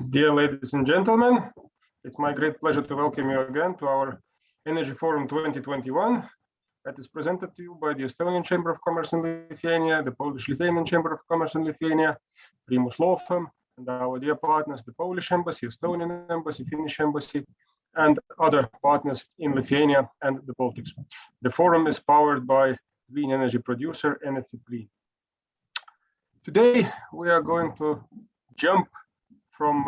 Dear ladies and gentlemen, it's my great pleasure to welcome you again to our Energy Forum 2021 that is presented to you by the Estonian Chamber of Commerce in Lithuania, the Polish-Lithuanian Chamber of Commerce in Lithuania, PRIMUS law firm, and our dear partners, the Polish Embassy, Estonian Embassy, Finnish Embassy, and other partners in Lithuania and the Baltics. The forum is powered by green energy producer ENEFIT. Today, we are going to jump from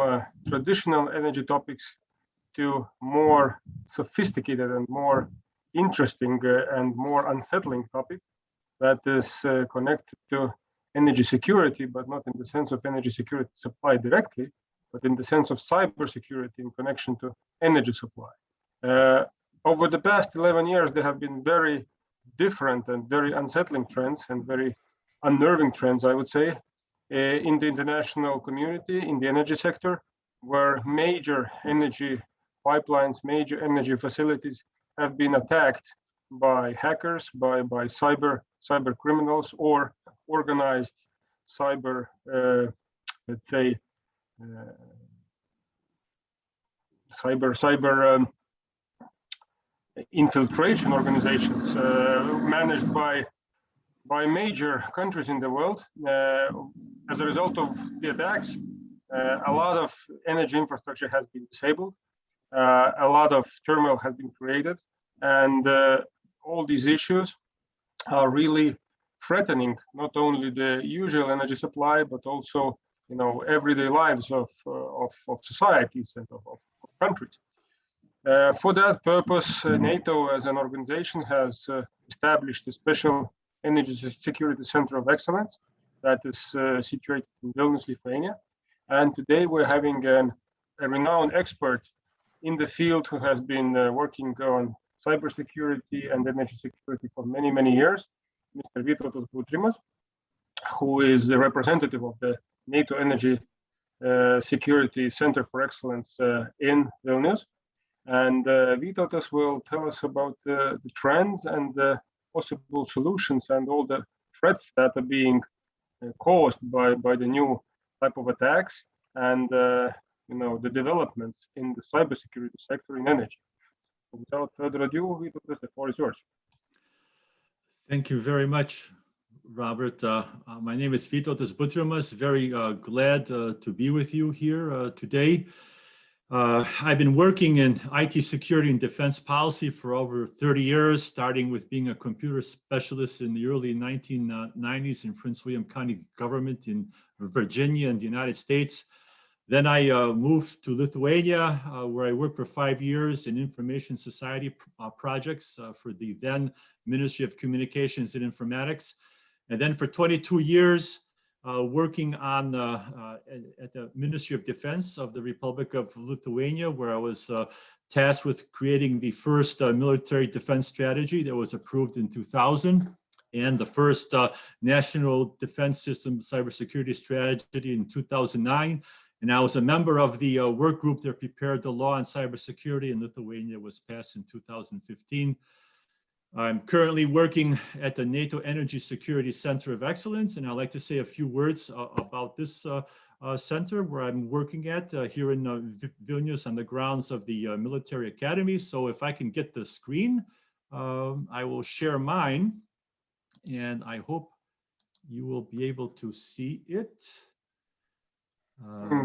traditional energy topics to more sophisticated and more interesting and more unsettling topic that is connected to energy security, but not in the sense of energy security supply directly, but in the sense of cybersecurity in connection to energy supply. Over the past 11 years, there have been very different and very unsettling trends and very unnerving trends, I would say, in the international community, in the energy sector, where major energy pipelines, major energy facilities have been attacked by hackers, by cyber criminals, or organized cyber, let's say, cyber infiltration organizations managed by major countries in the world. As a result of the attacks, a lot of energy infrastructure has been disabled, a lot of turmoil has been created, and all these issues are really threatening not only the usual energy supply, but also, you know, everyday lives of societies and of countries. For that purpose, NATO as an organization has established a special Energy Security Center of Excellence that is situated in Vilnius, Lithuania. And today we're having a renowned expert in the field who has been working on cybersecurity and energy security for many, many years, Mr. Vytautas Butrimas, who is the representative of the NATO Energy Security Center for Excellence in Vilnius. And Vytautas will tell us about the trends and the possible solutions and all the threats that are being caused by the new type of attacks and you know, the developments in the cybersecurity sector in energy. Without further ado, Vytautas, the floor is yours. Thank you very much, Robert. My name is Vytautas Butrimas. Very glad to be with you here today. I've been working in IT security and defense policy for over 30 years, starting with being a computer specialist in the early 1990s in Prince William County government in Virginia in the United States. Then I moved to Lithuania, where I worked for 5 years in information society projects for the then Ministry of Communications and Informatics. And then for 22 years, working on at the Ministry of Defense of the Republic of Lithuania, where I was tasked with creating the first military defense strategy that was approved in 2000, and the first national defense system cybersecurity strategy in 2009. And I was a member of the work group that prepared the law on cybersecurity in Lithuania. Was passed in 2015. I'm currently working at the NATO Energy Security Center of Excellence, and I'd like to say a few words about this center where I'm working at here in Vilnius on the grounds of the military academy. So if I can get the screen, I will share mine, and I hope you will be able to see it.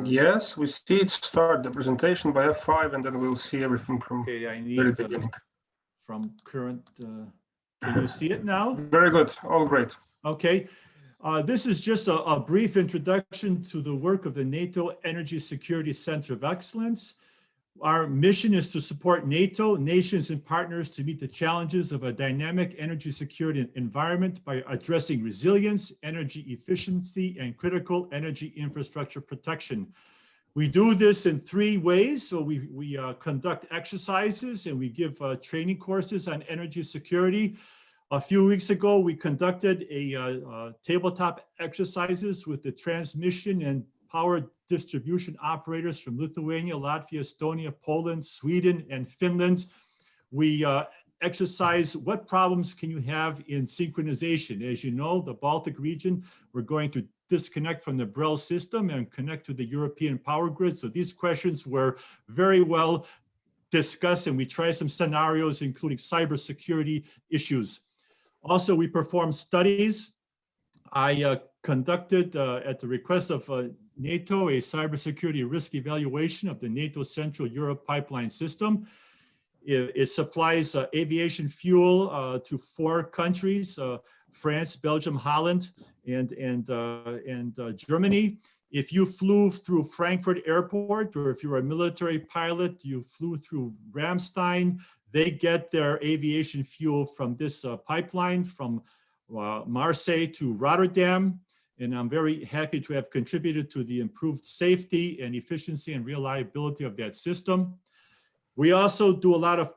Yes, we see it start the presentation by F5, and then we'll see everything from okay, I need very beginning. From current, can you see it now? Very good, all great. Okay, this is just a brief introduction to the work of the NATO Energy Security Center of Excellence. Our mission is to support NATO, nations and partners to meet the challenges of a dynamic energy security environment by addressing resilience, energy efficiency, and critical energy infrastructure protection. We do this in 3 ways. So we conduct exercises and we give training courses on energy security. A few weeks ago, we conducted a tabletop exercises with the transmission and power distribution operators from Lithuania, Latvia, Estonia, Poland, Sweden, and Finland. We exercise what problems can you have in synchronization. As you know, the Baltic region, we're going to disconnect from the Brel system and connect to the European power grid. So these questions were very well discussed, and we tried some scenarios, including cybersecurity issues. Also, we performed studies. I conducted, at the request of NATO, a cybersecurity risk evaluation of the NATO Central Europe pipeline system. It supplies aviation fuel to 4 countries, France, Belgium, Holland, and Germany. If you flew through Frankfurt Airport, or if you're a military pilot, you flew through Ramstein, they get their aviation fuel from this pipeline from Marseille to Rotterdam. And I'm very happy to have contributed to the improved safety and efficiency and reliability of that system. We also do a lot of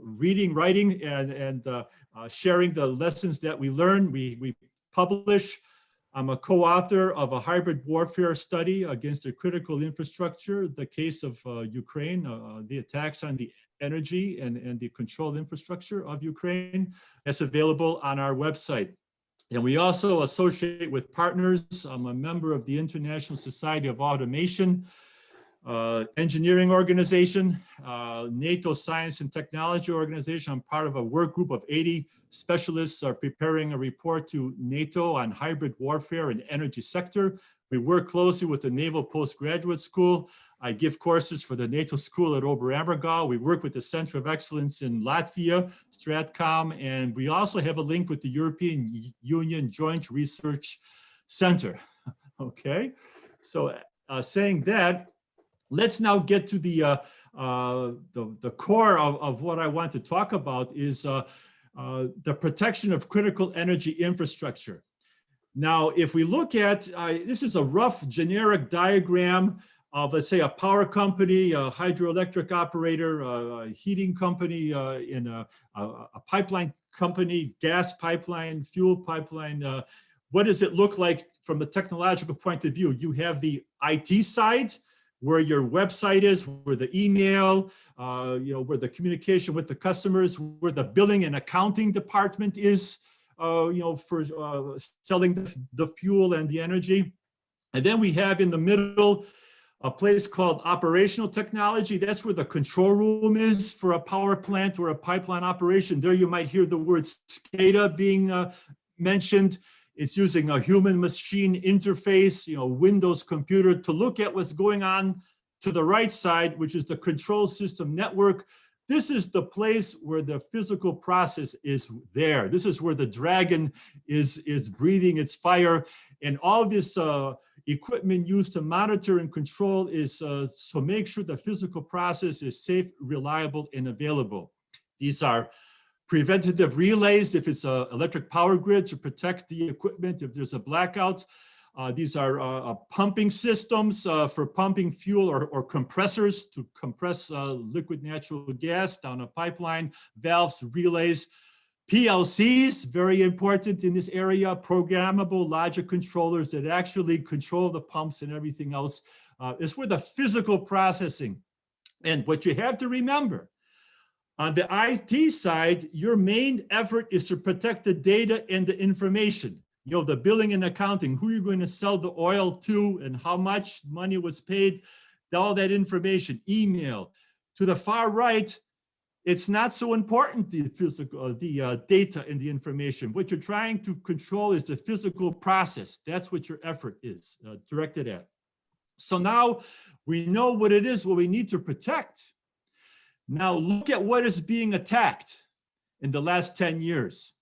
reading, writing, and sharing the lessons that we learn. We publish. I'm a co-author of a hybrid warfare study against the critical infrastructure, the case of Ukraine, the attacks on the energy and the controlled infrastructure of Ukraine. That's available on our website. And we also associate with partners. I'm a member of the International Society of Automation, engineering organization, NATO Science and Technology Organization. I'm part of a work group of 80 specialists are preparing a report to NATO on hybrid warfare and energy sector. We work closely with the Naval Postgraduate School. I give courses for the NATO School at Oberammergau. We work with the Center of Excellence in Latvia, Stratcom, and we also have a link with the European Union Joint Research Center. Okay, so saying that, let's now get to the core of what I want to talk about is the protection of critical energy infrastructure. Now, if we look at, this is a rough generic diagram of, let's say, a power company, a hydroelectric operator, a heating company, in a pipeline company, gas pipeline, fuel pipeline. What does it look like from a technological point of view? You have the IT side, where your website is, where the email, where the communication with the customers, where the billing and accounting department is, for selling the fuel and the energy. And then we have in the middle a place called operational technology. That's where the control room is for a power plant or a pipeline operation. There you might hear the word SCADA being mentioned. It's using a human-machine interface, Windows computer, to look at what's going on to the right side, which is the control system network. This is the place where the physical process is there. This is where the dragon is breathing its fire. And all this equipment used to monitor and control is to make sure the physical process is safe, reliable, and available. These are preventative relays, if it's an electric power grid, to protect the equipment if there's a blackout. These are pumping systems for pumping fuel, or compressors to compress liquid natural gas down a pipeline, valves, relays. PLCs, very important in this area, programmable logic controllers that actually control the pumps and everything else. Is where the physical processing. And what you have to remember, on the IT side, your main effort is to protect the data and the information. The billing and accounting, who you're going to sell the oil to and how much money was paid, all that information, email. To the far right, it's not so important, the physical, the data and the information. What you're trying to control is the physical process. That's what your effort is directed at. So now we know what it is, what we need to protect. Now look at what is being attacked in the last 10 years.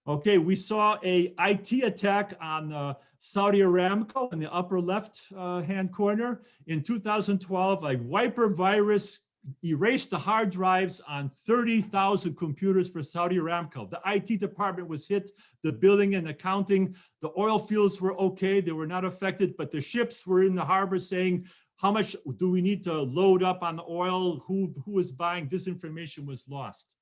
Okay, we saw a IT attack on Saudi Aramco in the upper left hand corner. In 2012, a wiper virus erased the hard drives on 30,000 computers for Saudi Aramco. The IT department was hit, the billing and accounting, the oil fields were okay, they were not affected, but the ships were in the harbor saying, how much do we need to load up on the oil? Who is buying? This information was lost.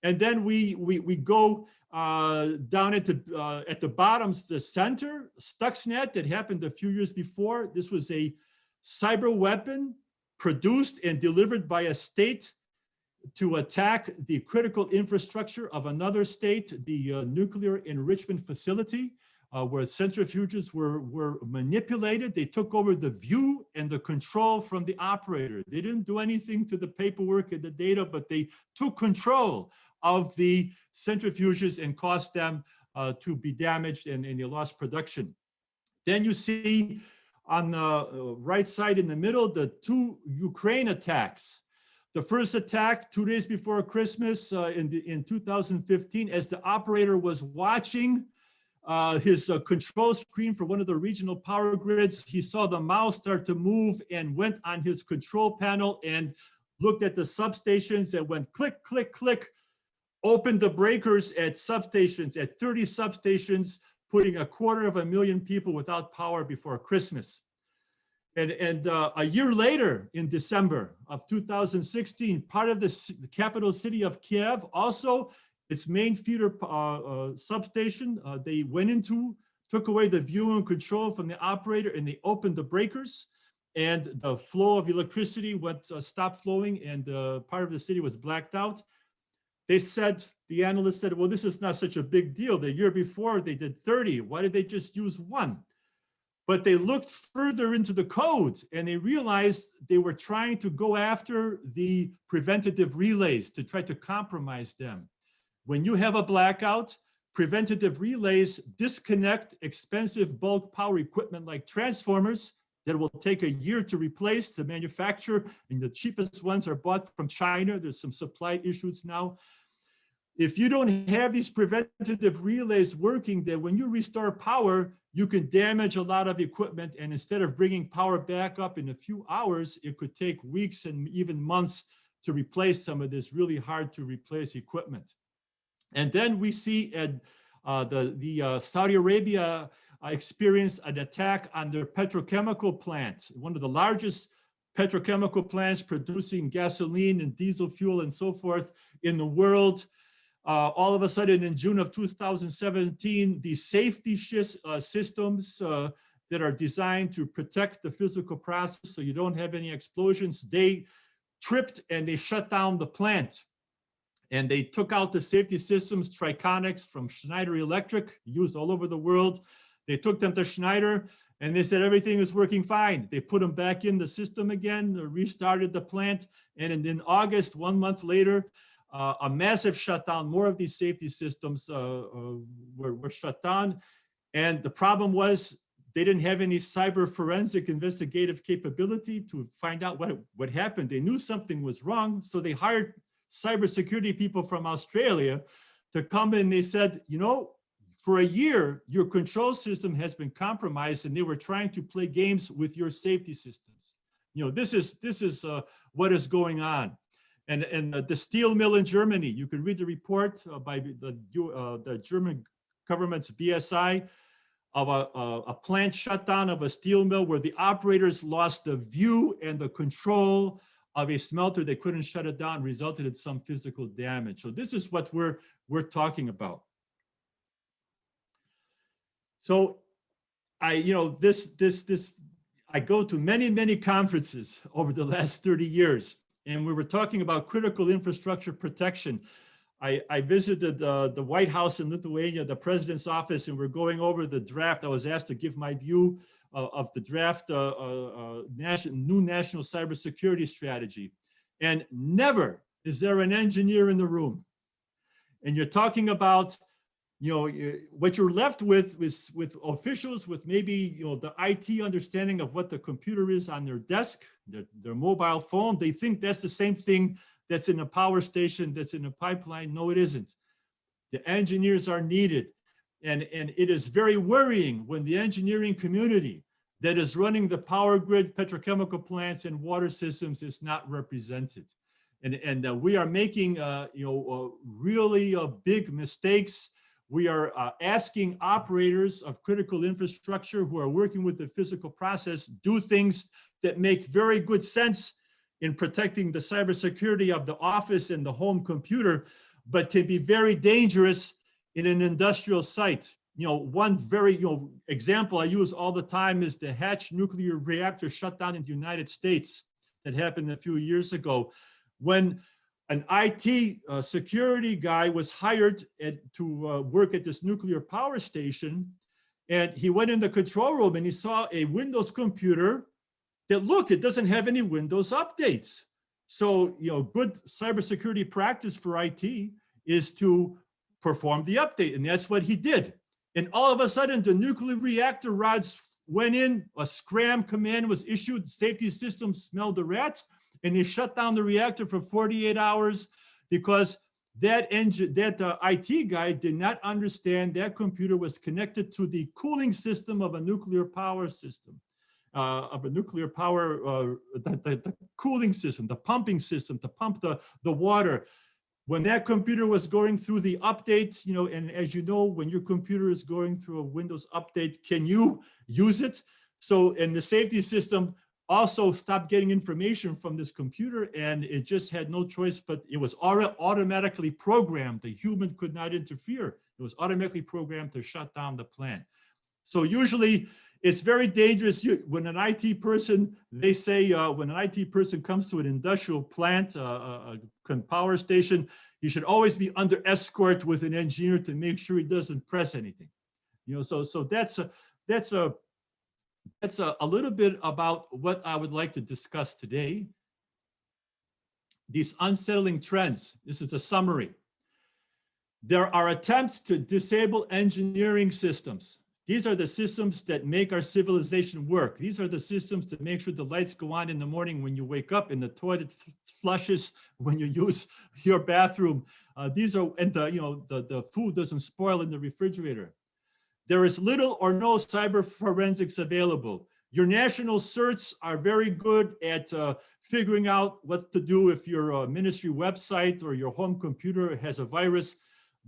And then we go down at the bottoms, the center, Stuxnet, that happened a few years before. This was a cyber weapon produced and delivered by a state to attack the critical infrastructure of another state, the nuclear enrichment facility. where centrifuges were manipulated. They took over the view and the control from the operator. They didn't do anything to the paperwork and the data, but they took control of the centrifuges and caused them to be damaged, and they lost production. Then you see on the right side in the middle, the two Ukraine attacks. The first attack 2 days before Christmas in 2015, as the operator was watching his control screen for one of the regional power grids, he saw the mouse start to move and went on his control panel and looked at the substations and went click, click, click, opened the breakers at substations, at 30 substations, putting 250,000 people without power before Christmas. And a year later, in December of 2016, part of the capital city of Kiev, also its main feeder substation, they went into, took away the view and control from the operator, and they opened the breakers, and the flow of electricity stopped flowing, and part of the city was blacked out. They said, the analyst said, well, this is not such a big deal. The year before they did 30. Why did they just use 1? But they looked further into the code and they realized they were trying to go after the preventative relays to try to compromise them. When you have a blackout, preventative relays disconnect expensive bulk power equipment like transformers that will take a year to replace, to manufacture, and the cheapest ones are bought from China. There's some supply issues now. If you don't have these preventative relays working, then when you restore power, you can damage a lot of equipment, and instead of bringing power back up in a few hours, it could take weeks and even months to replace some of this really hard to replace equipment. And then we see Saudi Arabia experienced an attack on their petrochemical plant, one of the largest petrochemical plants producing gasoline and diesel fuel and so forth in the world. All of a sudden in June of 2017, the safety systems that are designed to protect the physical process so you don't have any explosions, they tripped and they shut down the plant. And they took out the safety systems, Triconics from Schneider Electric, used all over the world. They took them to Schneider and they said everything is working fine. They put them back in the system again, restarted the plant. And in August, 1 month later, a massive shutdown, more of these safety systems were shut down. And the problem was they didn't have any cyber forensic investigative capability to find out what happened. They knew something was wrong, so they hired cybersecurity people from Australia to come in. They said, you know, for a year, your control system has been compromised, and they were trying to play games with your safety systems. You know, this is what is going on. And the steel mill in Germany, you can read the report by the German government's BSI of a plant shutdown of a steel mill where the operators lost the view and the control of a smelter. They couldn't shut it down, resulted in some physical damage. So this is what we're talking about. So I go to many conferences over the last 30 years. And we were talking about critical infrastructure protection. I visited the White House in Lithuania, the president's office, and we're going over the draft. I was asked to give my view of the draft new national cybersecurity strategy. And never is there an engineer in the room. And you're talking about, you know, what you're left with is with officials with maybe, you know, the IT understanding of what the computer is on their desk, their mobile phone. They think that's the same thing that's in a power station, that's in a pipeline. No, it isn't. The engineers are needed. And it is very worrying when the engineering community that is running the power grid, petrochemical plants, and water systems is not represented. And we are making, really big mistakes. We are asking operators of critical infrastructure who are working with the physical process do things that make very good sense in protecting the cybersecurity of the office and the home computer, but can be very dangerous in an industrial site. You know, one very example I use all the time is the Hatch nuclear reactor shutdown in the United States that happened a few years ago, when an IT security guy was hired to work at this nuclear power station, And he went in the control room and he saw a Windows computer that, look, it doesn't have any Windows updates. So, good cybersecurity practice for IT is to perform the update. And that's what he did. And all of a sudden, the nuclear reactor rods went in, a scram command was issued, safety system smelled the rats, and they shut down the reactor for 48 hours because that IT guy did not understand that computer was connected to the cooling system of a nuclear power system, the cooling system, the pumping system to pump the water. When that computer was going through the update, and as you know, when your computer is going through a Windows update, can you use it? So, and the safety system also stopped getting information from this computer, and it just had no choice, but it was automatically programmed. The human could not interfere. It was automatically programmed to shut down the plant. So usually it's very dangerous when an IT person, they say, when an IT person comes to an industrial plant, a power station, you should always be under escort with an engineer to make sure he doesn't press anything. So that's a little bit about what I would like to discuss today. These unsettling trends. This is a summary. There are attempts to disable engineering systems. These are the systems that make our civilization work. These are the systems that make sure the lights go on in the morning when you wake up and the toilet flushes when you use your bathroom. And the food doesn't spoil in the refrigerator. There is little or no cyber forensics available. Your national certs are very good at figuring out what to do if your ministry website or your home computer has a virus,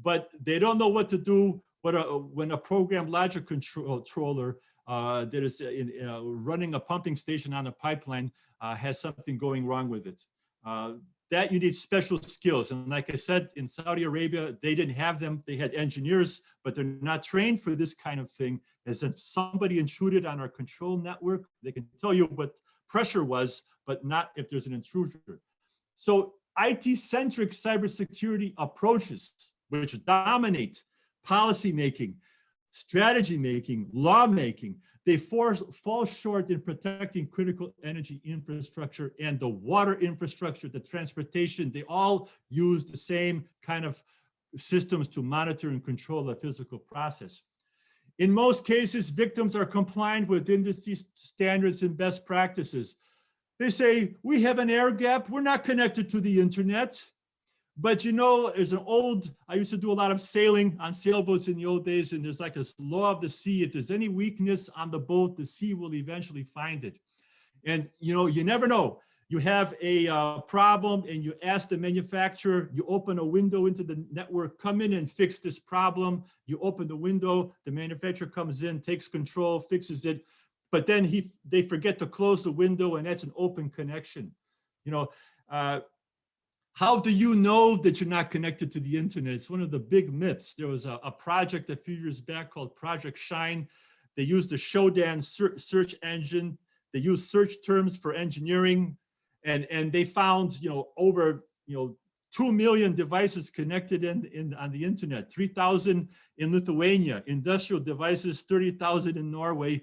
but they don't know what to do when a program logic controller that is running a pumping station on a pipeline has something going wrong with it. That you need special skills. And like I said, in Saudi Arabia, they didn't have them. They had engineers, but they're not trained for this kind of thing. As if somebody intruded on our control network, they can tell you what pressure was, but not if there's an intrusion. So IT-centric cybersecurity approaches, which dominate policy making, strategy making, law making, they fall short in protecting critical energy infrastructure and the water infrastructure, the transportation. They all use the same kind of systems to monitor and control the physical process. In most cases, victims are compliant with industry standards and best practices. They say, we have an air gap, we're not connected to the internet. But there's I used to do a lot of sailing on sailboats in the old days, and there's like this law of the sea. If there's any weakness on the boat, the sea will eventually find it. And you never know. You have a problem and you ask the manufacturer, you open a window into the network, come in and fix this problem. You open the window, the manufacturer comes in, takes control, fixes it. But then they forget to close the window, and that's an open connection. How do you know that you're not connected to the internet? It's one of the big myths. There was a project a few years back called Project Shine. They used the Shodan search engine. They used search terms for engineering, and they found over 2 million devices connected on the internet, 3,000 in Lithuania, industrial devices, 30,000 in Norway.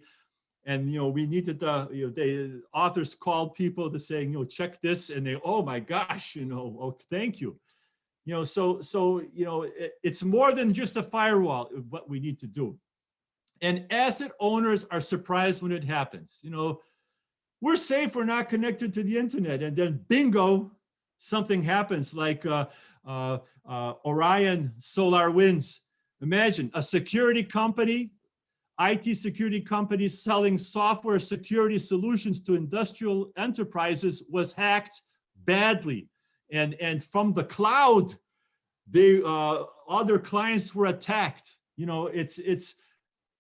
And we needed the authors called people to say, check this, and they, oh my gosh, oh, thank you. It's more than just a firewall, what we need to do. And asset owners are surprised when it happens. We're safe, we're not connected to the internet, and then bingo, something happens like Orion Solar Winds. Imagine a security company, IT security companies selling software security solutions to industrial enterprises was hacked badly. And from the cloud, other clients were attacked. It's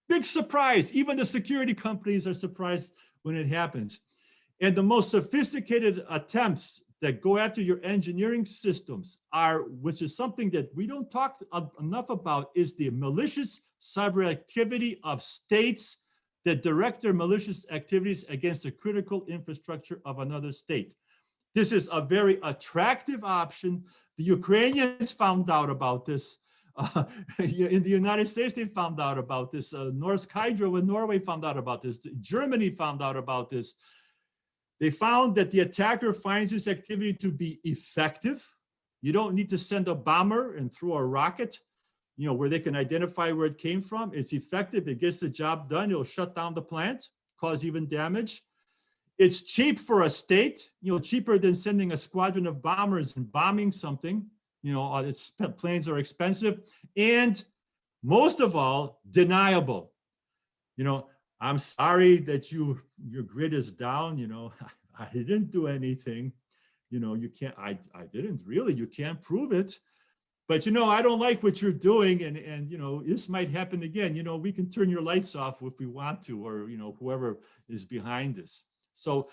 big surprise. Even the security companies are surprised when it happens. And the most sophisticated attempts that go after your engineering systems which is something that we don't talk enough about, is the malicious cyber activity of states that direct their malicious activities against the critical infrastructure of another state. This is a very attractive option. The Ukrainians found out about this. In the United States, they found out about this. Norsk Hydro in Norway found out about this. Germany found out about this. They found that the attacker finds this activity to be effective. You don't need to send a bomber and throw a rocket, where they can identify where it came from. It's effective. It gets the job done. It'll shut down the plant, cause even damage. It's cheap for a state, cheaper than sending a squadron of bombers and bombing something. Its planes are expensive, and most of all, deniable. I'm sorry that your grid is down. I didn't do anything. You can't. I didn't really. You can't prove it. But I don't like what you're doing, and this might happen again. We can turn your lights off if we want to, or whoever is behind this. So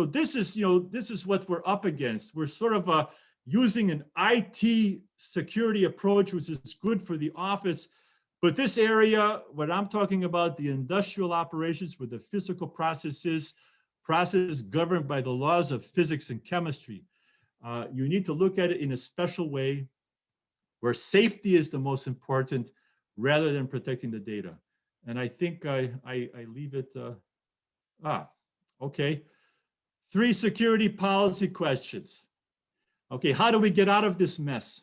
this is what we're up against. We're sort of using an IT security approach, which is good for the office. But this area, what I'm talking about, the industrial operations with the physical processes governed by the laws of physics and chemistry. You need to look at it in a special way where safety is the most important rather than protecting the data. And I think I leave it, okay. 3 security policy questions. Okay, how do we get out of this mess?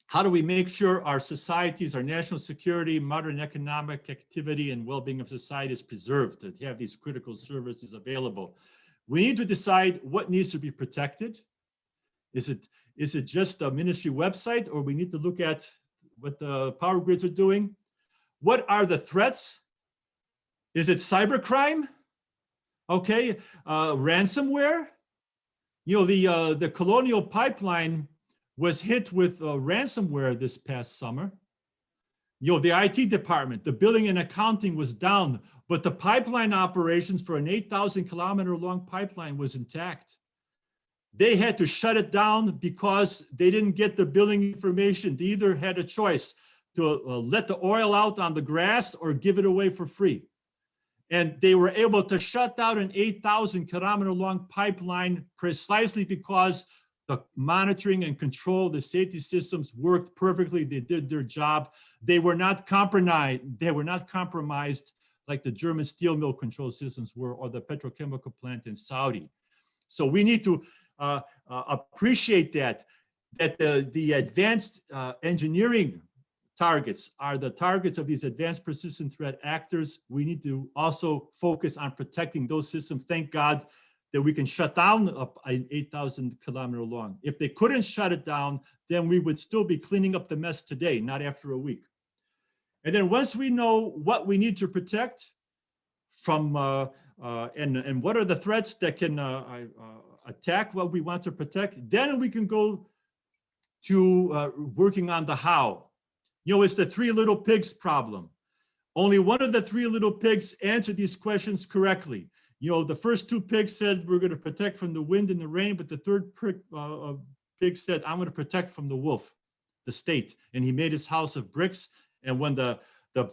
How do we make sure our societies, our national security, modern economic activity, and well-being of society is preserved, to have these critical services available? We need to decide what needs to be protected. Is it just a ministry website, or we need to look at what the power grids are doing? What are the threats? Is it cybercrime? Okay, ransomware? The Colonial Pipeline was hit with ransomware this past summer. The IT department, the billing and accounting was down, but the pipeline operations for an 8,000 kilometer long pipeline was intact. They had to shut it down because they didn't get the billing information. They either had a choice to let the oil out on the grass or give it away for free. And they were able to shut down an 8,000 kilometer long pipeline precisely because the monitoring and control, the safety systems worked perfectly. They did their job. They were not compromised. They were not compromised like the German steel mill control systems were, or the petrochemical plant in Saudi. So we need to appreciate that the advanced engineering targets are the targets of these advanced persistent threat actors. We need to also focus on protecting those systems. Thank God that we can shut down an 8,000 kilometer long. If they couldn't shut it down, then we would still be cleaning up the mess today, not after a week. And then once we know what we need to protect from, and what are the threats that can attack what we want to protect, then we can go to working on the how. It's the 3 little pigs problem. Only one of the 3 little pigs answered these questions correctly. The first 2 pigs said, we're going to protect from the wind and the rain, but the third pig said, I'm going to protect from the wolf, the state. And he made his house of bricks. And when the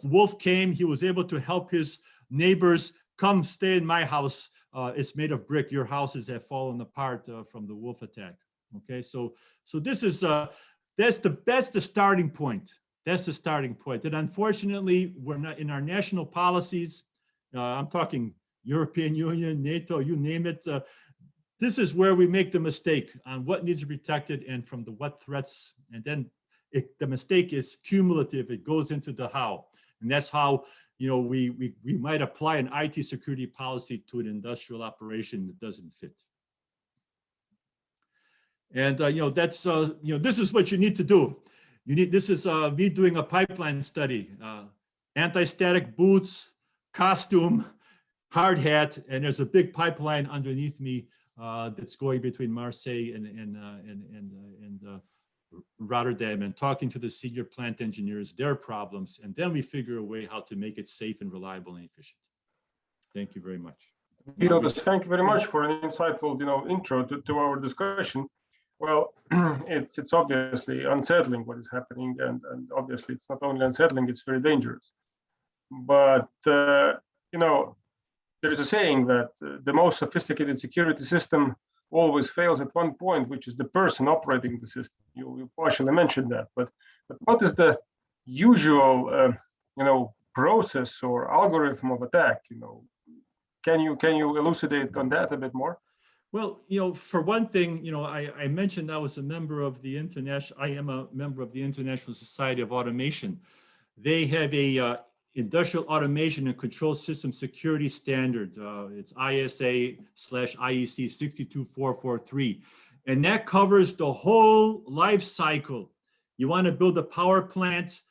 wolf came, he was able to help his neighbors, come stay in my house. It's made of brick. Your houses have fallen apart from the wolf attack. Okay, so this is, that's the starting point. That's the starting point. And unfortunately, we're not in our national policies. I'm talking European Union, NATO, you name it. This is where we make the mistake on what needs to be protected and from the what threats. And then the mistake is cumulative. It goes into the how. And that's how we might apply an IT security policy to an industrial operation that doesn't fit. And that's this is what you need to do. This is me doing a pipeline study, anti-static boots, costume, hard hat, and there's a big pipeline underneath me that's going between Marseille and Rotterdam, and talking to the senior plant engineers, their problems, and then we figure a way how to make it safe and reliable and efficient. Thank you very much. Vytautas, thank you very much for an insightful, intro to our discussion. Well, it's obviously unsettling what is happening, and obviously it's not only unsettling, it's very dangerous. But there is a saying that the most sophisticated security system always fails at one point, which is the person operating the system. You partially mentioned that, but But what is the usual, process or algorithm of attack? Can you elucidate on that a bit more? Well, for one thing, I mentioned I was a member of the I am a member of the International Society of Automation. They have a industrial automation and control system security standard. It's ISA/IEC 62443. And that covers the whole life cycle. You want to build a power plant,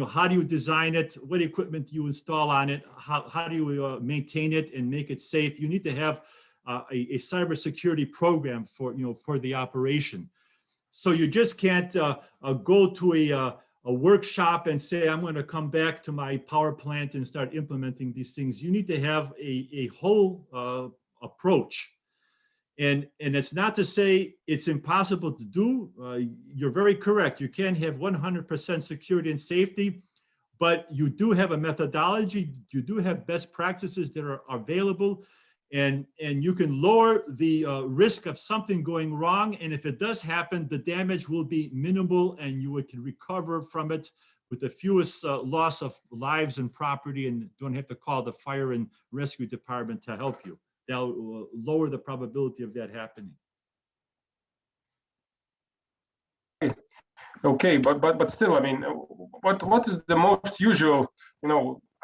how do you design it? What equipment do you install on it? How do you maintain it and make it safe? You need to have a cybersecurity program for the operation. So you just can't go to a workshop and say, I'm going to come back to my power plant and start implementing these things. You need to have a whole approach. And it's not to say it's impossible to do. You're very correct. You can't have 100% security and safety, but you do have a methodology. You do have best practices that are available, and you can lower the risk of something going wrong. And if it does happen, the damage will be minimal, and you can recover from it with the fewest loss of lives and property, and don't have to call the fire and rescue department to help you. That'll lower the probability of that happening. Okay, but still, I mean, what is the most usual,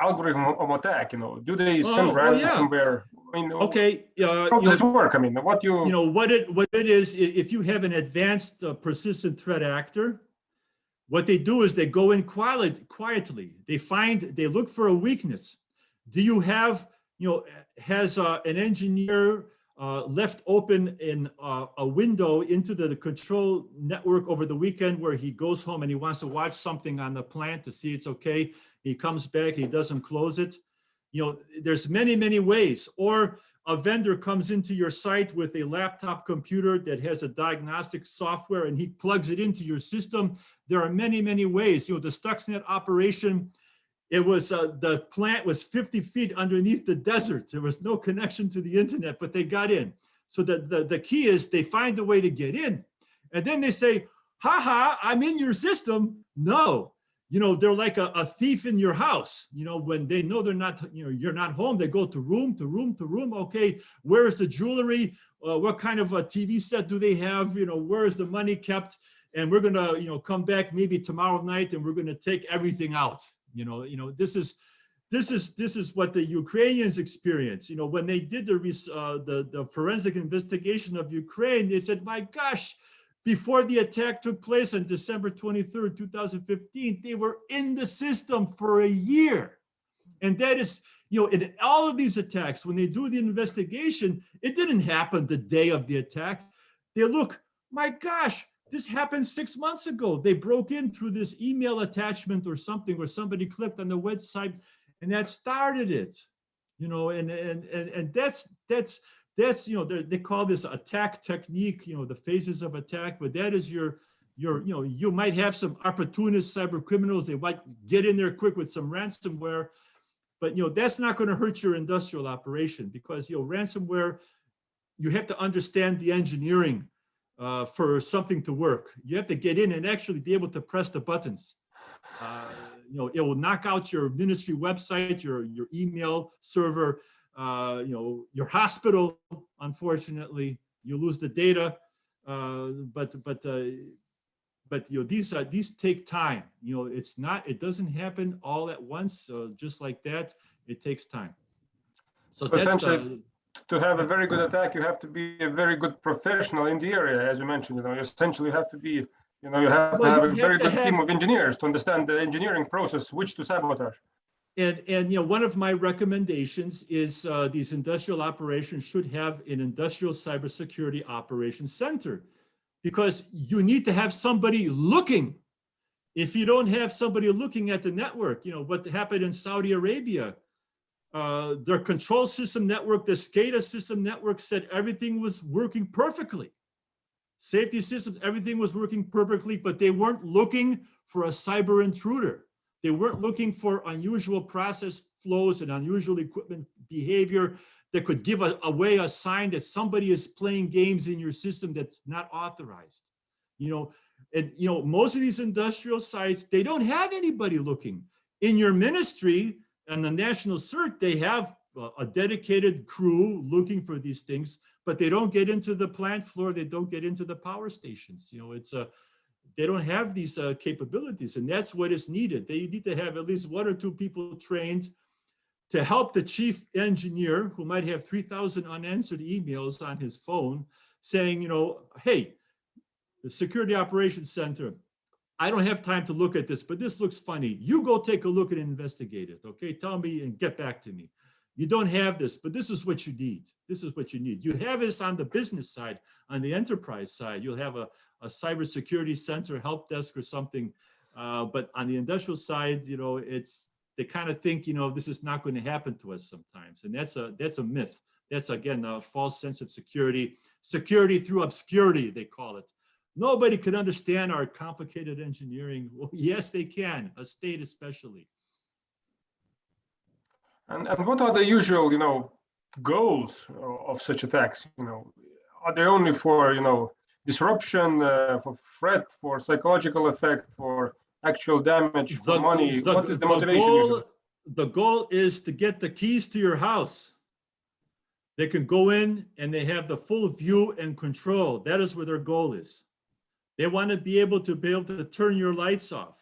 algorithm of attack? Do they send ransomware? I mean, okay. How does it work? I mean, what it is, if you have an advanced persistent threat actor, what they do is they go in quietly. They look for a weakness. Do you have has an engineer left open in a window into the control network over the weekend where he goes home and he wants to watch something on the plant to see it's okay. He comes back, he doesn't close it. There's many ways. Or a vendor comes into your site with a laptop computer that has a diagnostic software and he plugs it into your system. There are many ways. The Stuxnet operation, it was the plant was 50 feet underneath the desert. There was no connection to the internet, but they got in. So the key is they find a way to get in. And then they say, haha, I'm in your system. No, they're like a thief in your house. When they know they're not, you're not home, they go to room to room. Okay, where's the jewelry? What kind of a TV set do they have? Where's the money kept? And we're gonna, come back maybe tomorrow night and we're gonna take everything out. This is what the Ukrainians experience. When they did the forensic investigation of Ukraine, they said, my gosh, before the attack took place on December 23rd, 2015, they were in the system for a year. And that is, in all of these attacks, when they do the investigation, it didn't happen the day of the attack. They look, my gosh, this happened 6 months ago. They broke in through this email attachment or something, or somebody clicked on the website and that started it, and that's they call this attack technique, the phases of attack, but that is you might have some opportunist cyber criminals. They might get in there quick with some ransomware, but that's not going to hurt your industrial operation, because ransomware, you have to understand the engineering for something to work. You have to get in and actually be able to press the buttons. It will knock out your ministry website, your email server, your hospital. Unfortunately, you lose the data, but these take time. It doesn't happen all at once. Just like that, it takes time. So that's to have a very good attack, you have to be a very good professional in the area, as you mentioned. You essentially have to be, you have to have a very good team of engineers to understand the engineering process, which to sabotage. And one of my recommendations is these industrial operations should have an industrial cybersecurity operations center, because you need to have somebody looking. If you don't have somebody looking at the network, what happened in Saudi Arabia, their control system network, the SCADA system network, said everything was working perfectly. Safety systems, everything was working perfectly, but they weren't looking for a cyber intruder. They weren't looking for unusual process flows and unusual equipment behavior that could give away a sign that somebody is playing games in your system that's not authorized. And most of these industrial sites, they don't have anybody looking. In your ministry and the national CERT, they have a dedicated crew looking for these things, but they don't get into the plant floor. They don't get into the power stations. They don't have these capabilities, and that's what is needed. They need to have at least 1 or 2 people trained to help the chief engineer, who might have 3,000 unanswered emails on his phone saying, hey, the Security Operations Center, I don't have time to look at this, but this looks funny. You go take a look and investigate it, okay? Tell me and get back to me. You don't have this, but this is what you need. This is what you need. You have this on the business side, on the enterprise side. You'll have a cybersecurity center, help desk or something. But on the industrial side, they kind of think, this is not going to happen to us sometimes. And that's a myth. That's, again, a false sense of security. Security through obscurity, they call it. Nobody can understand our complicated engineering. Well, yes, they can, a state especially. And what are the usual, goals of such attacks? Are they only for, disruption, for threat, for psychological effect, for actual damage, for money? What is the motivation usually? The goal is to get the keys to your house. They can go in and they have the full view and control. That is where their goal is. They want to be able to turn your lights off.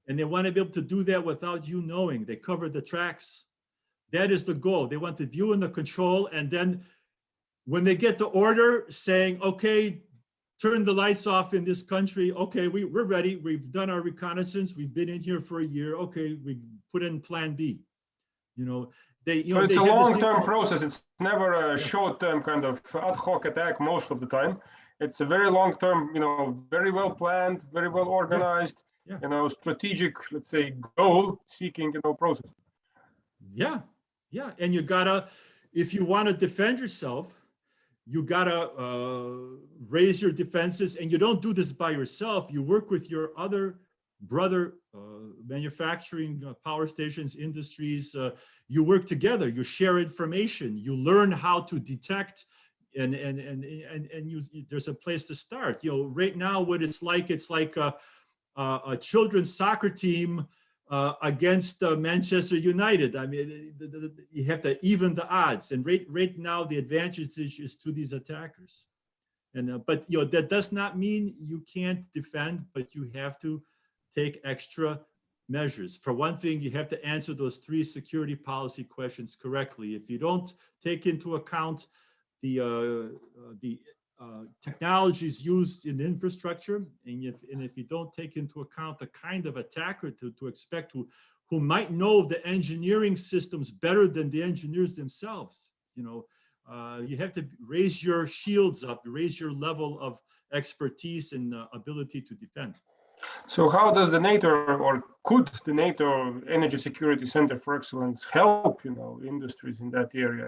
And they want to be able to do that without you knowing. They cover the tracks. That is the goal. They want the view and the control. And then when they get the order saying, okay, turn the lights off in this country. Okay, we're ready. We've done our reconnaissance. We've been in here for a year. Okay, we put in plan B. But it's a long-term process. It's never a short-term kind of ad hoc attack most of the time. It's a very long-term, very well planned, very well organized, strategic, let's say, goal-seeking, process. Yeah. And you gotta, if you want to defend yourself, you gotta raise your defenses, and you don't do this by yourself. You work with your other brother manufacturing power stations, industries. You work together. You share information. You learn how to detect, and there's a place to start. Right now, what it's like a children's soccer team against Manchester United. I mean, you have to even the odds, and right now the advantage is to these attackers. And but that does not mean you can't defend, but you have to take extra measures. For one thing, you have to answer those 3 security policy questions correctly. If you don't take into account the technologies used in infrastructure, and if you don't take into account the kind of attacker to expect who might know the engineering systems better than the engineers themselves, you have to raise your shields up, raise your level of expertise and ability to defend. So how does the NATO, or could the NATO Energy Security Center for Excellence help, industries in that area?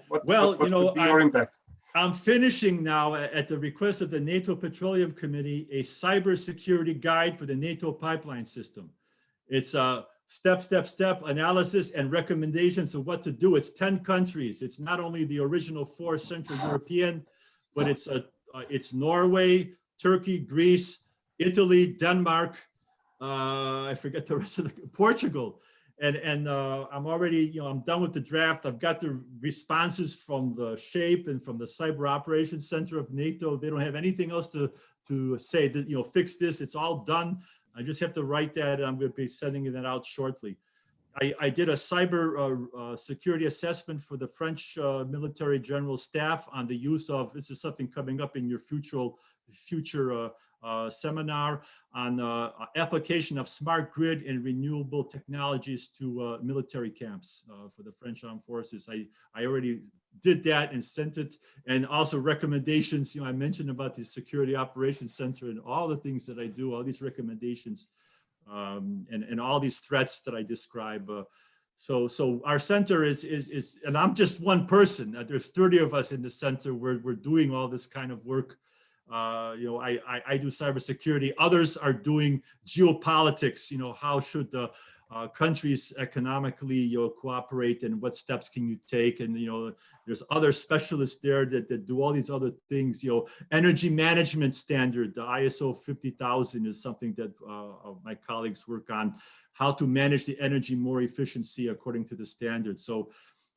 What would be your impact? I'm finishing now, at the request of the NATO Petroleum Committee, a cybersecurity guide for the NATO pipeline system. It's a step analysis and recommendations of what to do. It's 10 countries. It's not only the original 4 Central European, but it's Norway, Turkey, Greece, Italy, Denmark, I forget the rest of Portugal. And I'm already, I'm done with the draft. I've got the responses from the SHAPE and from the Cyber Operations Center of NATO. They don't have anything else to say that, fix this. It's all done. I just have to write that, and I'm going to be sending that out shortly. I did a cyber security assessment for the French military general staff on the use of, this is something coming up in your future seminar, on application of smart grid and renewable technologies to military camps for the French Armed Forces. I already did that and sent it, and also recommendations. I mentioned about the Security Operations Center and all the things that I do, all these recommendations, and all these threats that I describe. So our center is, and I'm just one person. There's 30 of us in the center. We're doing all this kind of work. I do cybersecurity. Others are doing geopolitics. How should countries economically cooperate, and what steps can you take? And there's other specialists there that do all these other things. Energy management standard, the ISO 50000 is something that my colleagues work on, how to manage the energy more efficiency according to the standard. So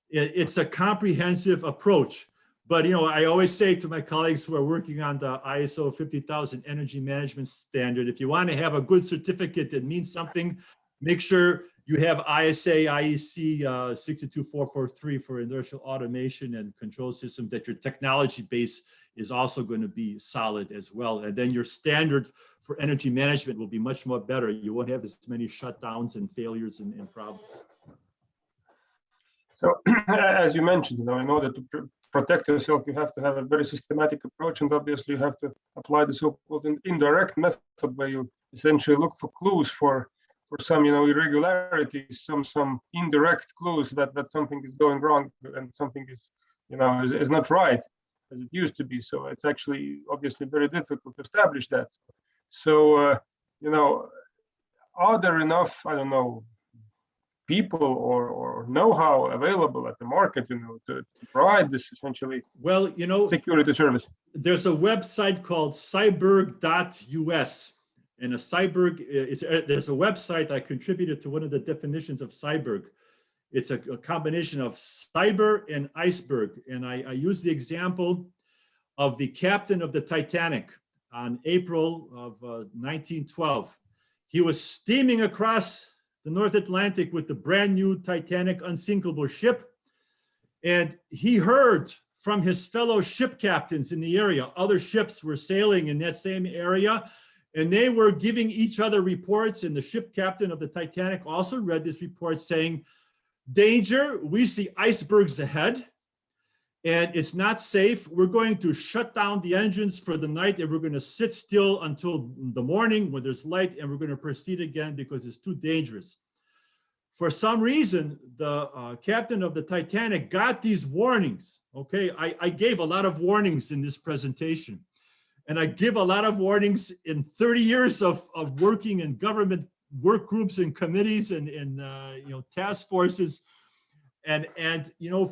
it's a comprehensive approach. But I always say to my colleagues who are working on the ISO 50000 energy management standard, if you want to have a good certificate that means something, make sure you have ISA IEC 62443 for inertial automation and control systems, that your technology base is also going to be solid as well. And then your standard for energy management will be much more better. You won't have as many shutdowns and failures and problems. So as you mentioned, in order to protect yourself, you have to have a very systematic approach, and obviously you have to apply the so-called indirect method, where you essentially look for clues for some irregularities, some indirect clues that something is going wrong and something is not right as it used to be. So it's actually obviously very difficult to establish that. So are there enough, I don't know, people or know-how available at the market, to provide this essentially security service? There's a website called cyborg.us, and there's a website I contributed to one of the definitions of Cyborg. It's a combination of cyber and iceberg, and I use the example of the captain of the Titanic on April of 1912. He was steaming across the North Atlantic with the brand new Titanic unsinkable ship. And he heard from his fellow ship captains in the area. Other ships were sailing in that same area, and they were giving each other reports. And the ship captain of the Titanic also read this report saying, danger, we see icebergs ahead, and it's not safe. We're going to shut down the engines for the night, and we're going to sit still until the morning when there's light, and we're going to proceed again because it's too dangerous. For some reason, the captain of the Titanic got these warnings. Okay, I gave a lot of warnings in this presentation, and I give a lot of warnings in 30 years of working in government work groups and committees and task forces. And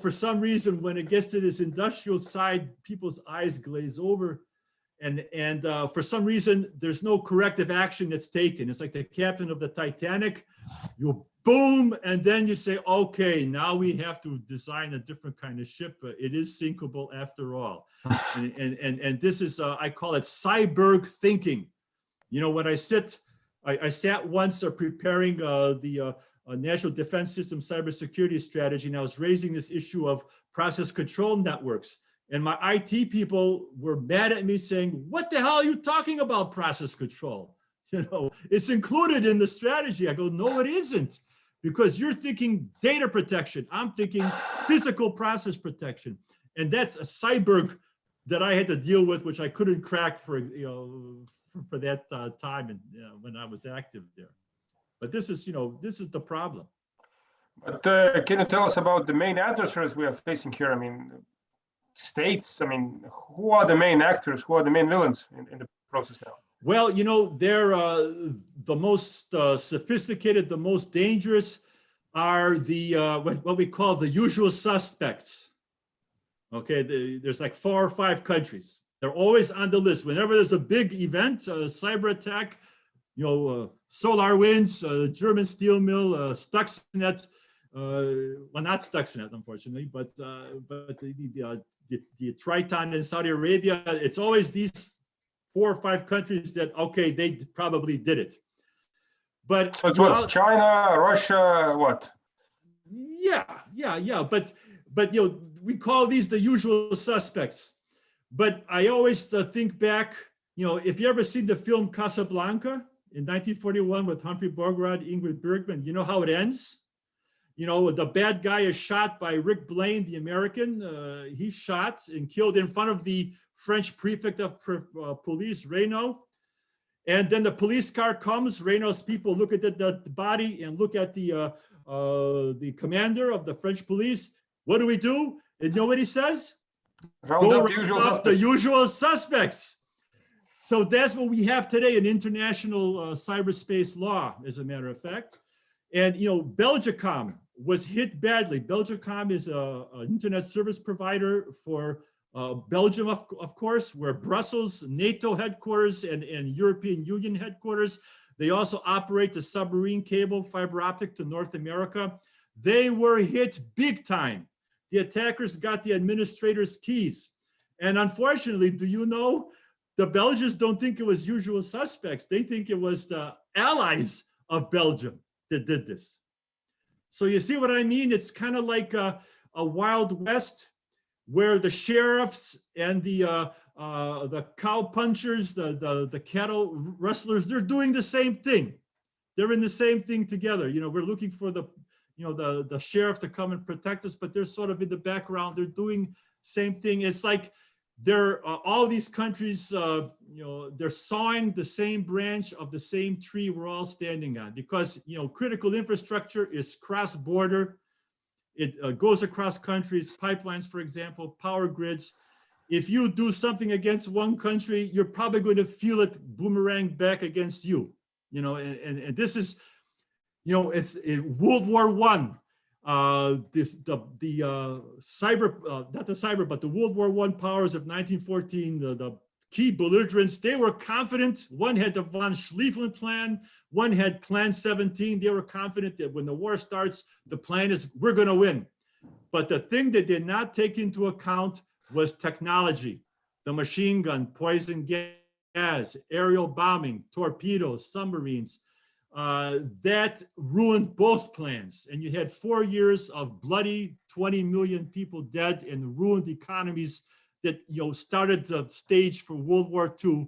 for some reason, when it gets to this industrial side, people's eyes glaze over, and for some reason, there's no corrective action that's taken. It's like the captain of the Titanic, you boom, and then you say, okay, now we have to design a different kind of ship. It is sinkable after all. And this is, I call it cyborg thinking. When I sat once preparing the National Defense System Cybersecurity Strategy, and I was raising this issue of process control networks. And my IT people were mad at me saying, what the hell are you talking about process control? It's included in the strategy. I go, no, it isn't, because you're thinking data protection. I'm thinking physical process protection. And that's a cyborg that I had to deal with, which I couldn't crack for that time and when I was active there. But this is the problem. But can you tell us about the main adversaries we are facing here? I mean, states. I mean, who are the main actors? Who are the main villains in the process now? Well, they're the most sophisticated, the most dangerous are the what we call the usual suspects. Okay, there's like 4 or 5 countries. They're always on the list. Whenever there's a big event, a cyber attack, SolarWinds, German steel mill, Stuxnet, well, not Stuxnet, unfortunately, but the Triton in Saudi Arabia. It's always these 4 or 5 countries that, okay, they probably did it. But so it's what, China, Russia, what? Yeah. But we call these the usual suspects. But I always think back, if you ever seen the film Casablanca in 1941 with Humphrey Bogart, Ingrid Bergman, you know how it ends? The bad guy is shot by Rick Blaine, the American. He's shot and killed in front of the French prefect of police, Reynaud. And then the police car comes. Reynaud's people look at the body and look at the commander of the French police. What do? And you know what he says? Round up the usual suspects. So that's what we have today in international cyberspace law, as a matter of fact. And, Belgacom was hit badly. Belgacom is an internet service provider for Belgium, of course, where Brussels, NATO headquarters and European Union headquarters. They also operate the submarine cable fiber optic to North America. They were hit big time. The attackers got the administrator's keys. And unfortunately, do you know, the Belgians don't think it was usual suspects. They think it was the allies of Belgium that did this. So you see what I mean? It's kind of like a Wild West where the sheriffs and the cow punchers, the cattle rustlers, they're doing the same thing. They're in the same thing together. We're looking for the sheriff to come and protect us, but they're sort of in the background. They're doing same thing. It's like they're all these countries, they're sawing the same branch of the same tree we're all standing on, because critical infrastructure is cross-border. It goes across countries, pipelines, for example, power grids. If you do something against one country, you're probably going to feel it boomerang back against you. And this is, it's in World War I. Not the cyber, but the World War I powers of 1914, the key belligerents, they were confident. One had the von Schlieffen plan, one had Plan 17. They were confident that when the war starts, the plan is we're going to win. But the thing they did not take into account was technology, the machine gun, poison gas, aerial bombing, torpedoes, submarines. That ruined both plans. And you had 4 years of bloody 20 million people dead and ruined economies that started the stage for World War II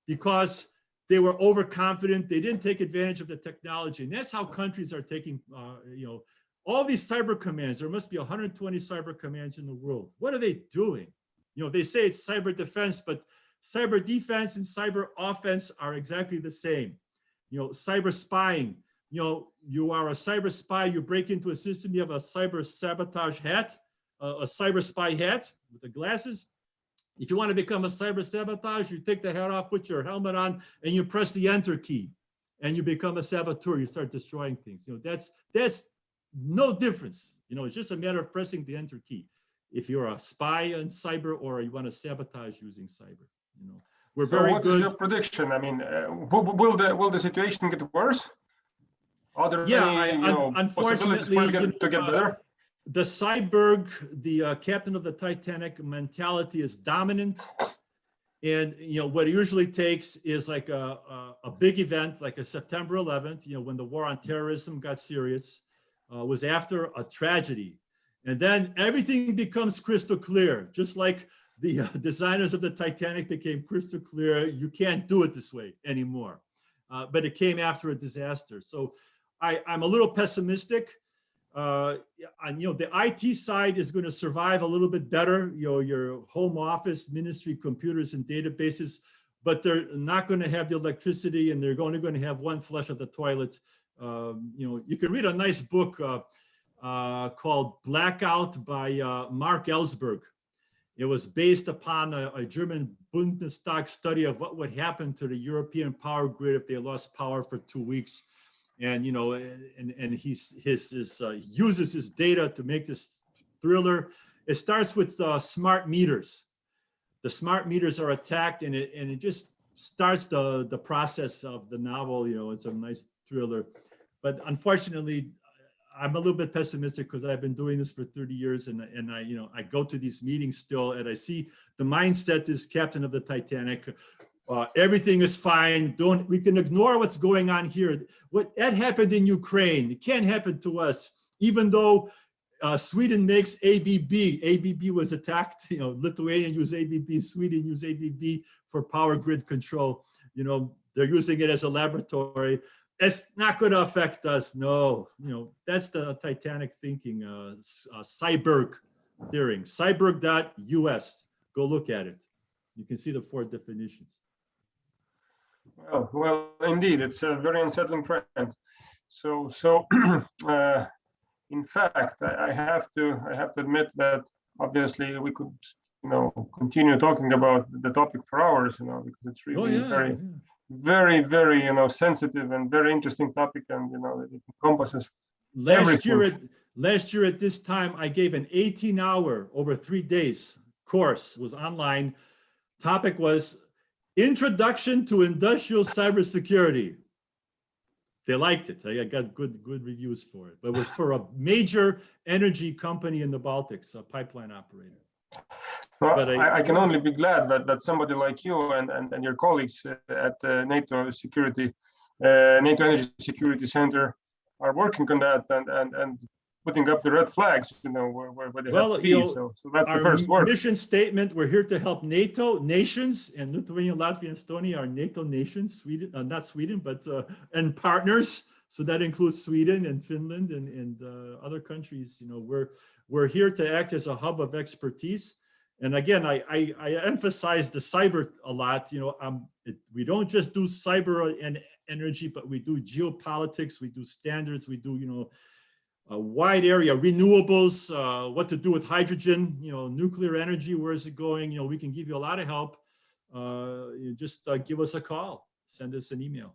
because they were overconfident. They didn't take advantage of the technology. And that's how countries are taking, all these cyber commands. There must be 120 cyber commands in the world. What are they doing? They say it's cyber defense, but cyber defense and cyber offense are exactly the same. Cyber spying, you are a cyber spy, you break into a system, you have a cyber sabotage hat, a cyber spy hat with the glasses. If you want to become a cyber sabotage, you take the hat off, put your helmet on, and you press the enter key, and you become a saboteur. You start destroying things. That's no difference. It's just a matter of pressing the enter key. If you're a spy in cyber or you want to sabotage using cyber, we're very good. What is your prediction? I mean, will the situation get worse? Are there any unfortunately, possibilities to get better? The Cyborg, the captain of the Titanic mentality is dominant. And, what it usually takes is like a big event, like a September 11th, when the war on terrorism got serious, was after a tragedy. And then everything becomes crystal clear, just like the designers of the Titanic became crystal clear. You can't do it this way anymore. But it came after a disaster. So I'm a little pessimistic. The IT side is going to survive a little bit better, your home office, ministry computers and databases, but they're not going to have the electricity and they're only going to have one flush of the toilet. You can read a nice book called Blackout by Mark Ellsberg. It was based upon a German Bundestag study of what would happen to the European power grid if they lost power for 2 weeks. And and he uses his data to make this thriller. It starts with smart meters. The smart meters are attacked, and it just starts the process of the novel. It's a nice thriller, but unfortunately, I'm a little bit pessimistic because I've been doing this for 30 years, and I go to these meetings still, and I see the mindset is captain of the Titanic. Everything is fine. We can ignore what's going on here. That happened in Ukraine. It can't happen to us, even though Sweden makes ABB. ABB was attacked. Lithuania used ABB. Sweden used ABB for power grid control. They're using it as a laboratory. It's not going to affect us. No, that's the Titanic thinking. Cyborg theory. Cyborg.us. Go look at it. You can see the 4 definitions. Well, indeed, it's a very unsettling trend. So, in fact, I have to admit that obviously we could, continue talking about the topic for hours, because it's really very, very, sensitive and very interesting topic, and it encompasses everything. Last year at this time, I gave an 18-hour over 3 days course. It was online. Topic was Introduction to Industrial Cybersecurity. They liked it. I got good reviews for it. But it was for a major energy company in the Baltics, a pipeline operator. Well, but I can only be glad that somebody like you and your colleagues at NATO NATO Energy Security Center are working on that and putting up the red flags, where they have to be. So that's the first work. Our mission statement: we're here to help NATO nations, and Lithuania, Latvia, and Estonia are NATO nations. Sweden, not Sweden, but and partners. So that includes Sweden and Finland and other countries. We're here to act as a hub of expertise. And again, I emphasize the cyber a lot. We don't just do cyber and energy, but we do geopolitics, we do standards, we do a wide area, renewables, what to do with hydrogen, nuclear energy, where is it going? We can give you a lot of help. Just give us a call, send us an email.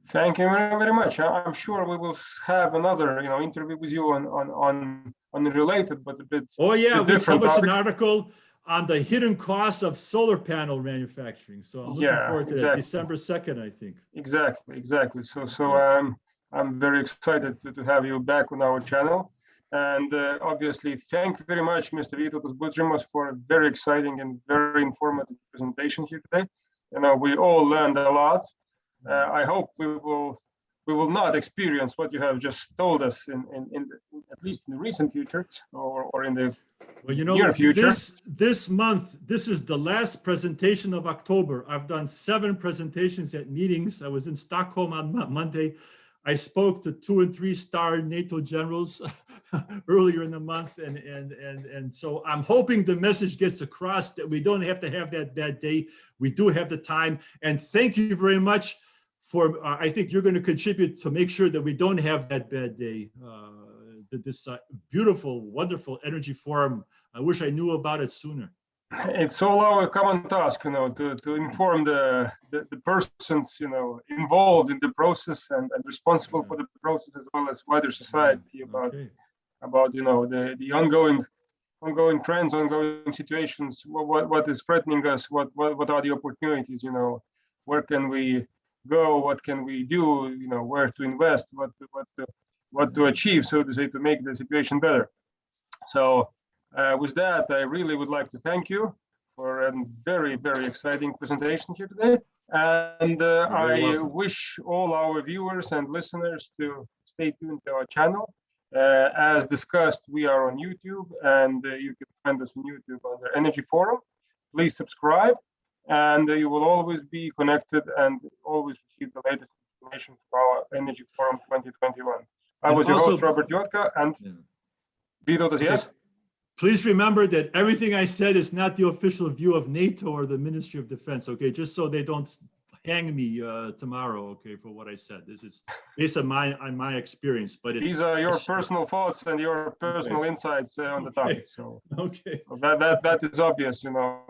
Thank you very, very much. I'm sure we will have another, interview with you on related, but a bit. Oh yeah, we published topic. An article on the hidden costs of solar panel manufacturing. So I'm looking forward to that. December 2nd, I think. Exactly. So I'm very excited to have you back on our channel. And obviously, thank you very much, Mr. Vytautas Butrimas, for a very exciting and very informative presentation here today. We all learned a lot. I hope we will not experience what you have just told us in at least in the recent future or in the near future. This month, this is the last presentation of October. I've done 7 presentations at meetings. I was in Stockholm on Monday. I spoke to 2- and 3-star NATO generals earlier in the month, and so I'm hoping the message gets across that we don't have to have that bad day. We do have the time, and thank you very much for. I think you're going to contribute to make sure that we don't have that bad day. This beautiful, wonderful energy forum. I wish I knew about it sooner. It's all our common task, to inform the persons, involved in the process and responsible for the process, as well as wider society about the ongoing trends, ongoing situations, what is threatening us, what are the opportunities, where can we go, what can we do, where to invest, what to achieve, so to say, to make the situation better. So with that, I really would like to thank you for a very, very exciting presentation here today. And I wish all our viewers and listeners to stay tuned to our channel. As discussed, we are on YouTube, and you can find us on YouTube under Energy Forum. Please subscribe, and you will always be connected and always receive the latest information for our Energy Forum 2021. I was your host, Robert JUODKA, and Vytautas, yes? Please remember that everything I said is not the official view of NATO or the Ministry of Defense, okay? Just so they don't hang me tomorrow, okay, for what I said. This is based on my experience, but these are your personal thoughts and your personal insights on the topic. So that is obvious,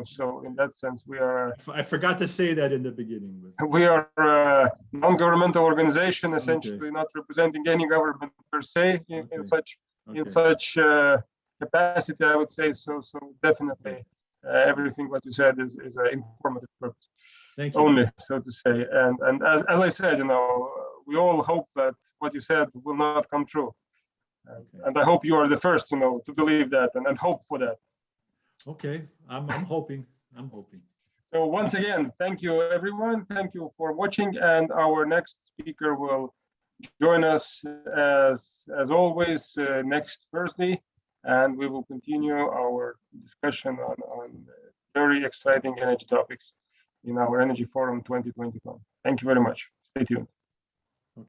So in that sense, we are. I forgot to say that in the beginning. We are a non-governmental organization, essentially not representing any government per se in such capacity, I would say. So definitely, everything what you said is an informative purpose. Thank you. Only, so to say, and as I said, we all hope that what you said will not come true, and I hope you are the first, to believe that and hope for that. Okay, I'm hoping. So once again, thank you, everyone. Thank you for watching, and our next speaker will join us as always next Thursday, and we will continue our discussion on very exciting energy topics in our Energy Forum 2021. Thank you very much. Stay tuned.